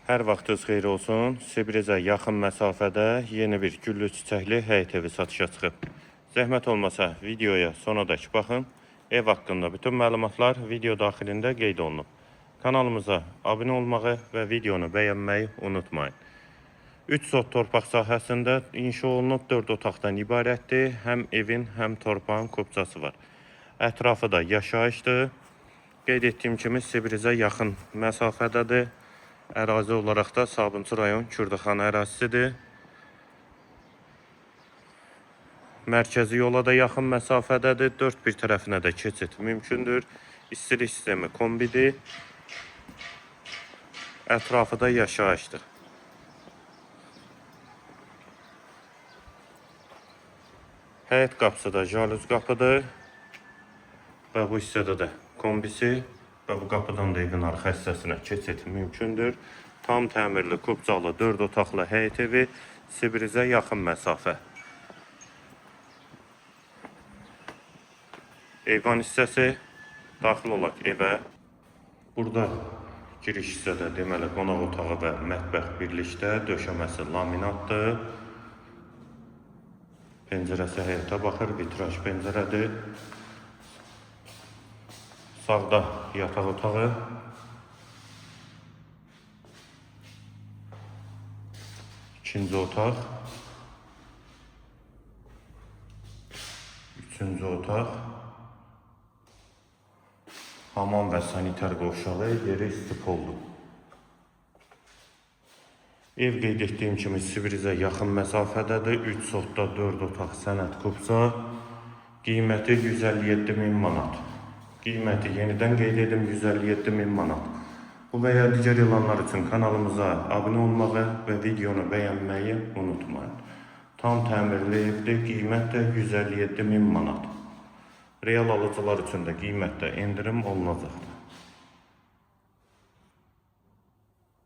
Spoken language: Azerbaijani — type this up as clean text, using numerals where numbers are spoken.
Hər vaxtınız xeyir olsun. Sibrizə yaxın məsafədə yeni bir güllü çiçəkli həyət evi satışa çıxıb. Zəhmət olmasa videoya sonadək baxın. Ev haqqında bütün məlumatlar video daxilində qeyd olunub. Kanalımıza abunə olmağı və videonu bəyənməyi unutmayın. 3 sot torpaq sahəsində inşa olunub 4 otaqdan ibarətdir. Həm evin, həm torpağın kupçası var. Ətrafı da yaşayışdır. Qeyd etdiyim kimi Sibrizə yaxın məsafədədir. Ərazi olaraq da Sabunçu rayon Kürdəxana ərazisidir. Mərkəzi yola da yaxın məsafədədir. 4 bir tərəfinə də keçid mümkündür. İstilik sistemi kombidir. Ətrafı da yaşayışdır. Həyət qapısı da jaluz qapıdır. Və bu hissədə də kombisi və bu qapıdan da evin arxa hissəsinə keçid mümkündür. Tam təmirli, kubcalı, 4 otaqlı həyət evi, Sibrizə yaxın məsafə. Eyvan hissəsi, daxil olaq evə. Burada giriş hissədə deməli qonaq otağı və mətbəx birlikdə, döşəməsi laminatdır. Pəncərəsi həyətə baxır, vitraj pəncərədir. Sağda yataq otağı. İkinci otaq. Üçüncü otaq. Hamam və sanitar qovşağı, yeri istipoldur. Ev qeyd etdiyim kimi Sibrizə yaxın məsafədədir. 3 sotda 4 otaq sənət kupça. Qiyməti 157.000 manat. Qiyməti yenidən qeyd edim 157.000 manat. Bu və ya digər elanlar üçün kanalımıza abunə olmağı və videonu bəyənməyi unutmayın. Tam təmirli evdir, qiymət də 157.000 manat. Real alıcılar üçün də qiymətdə endirim olunacaqdır.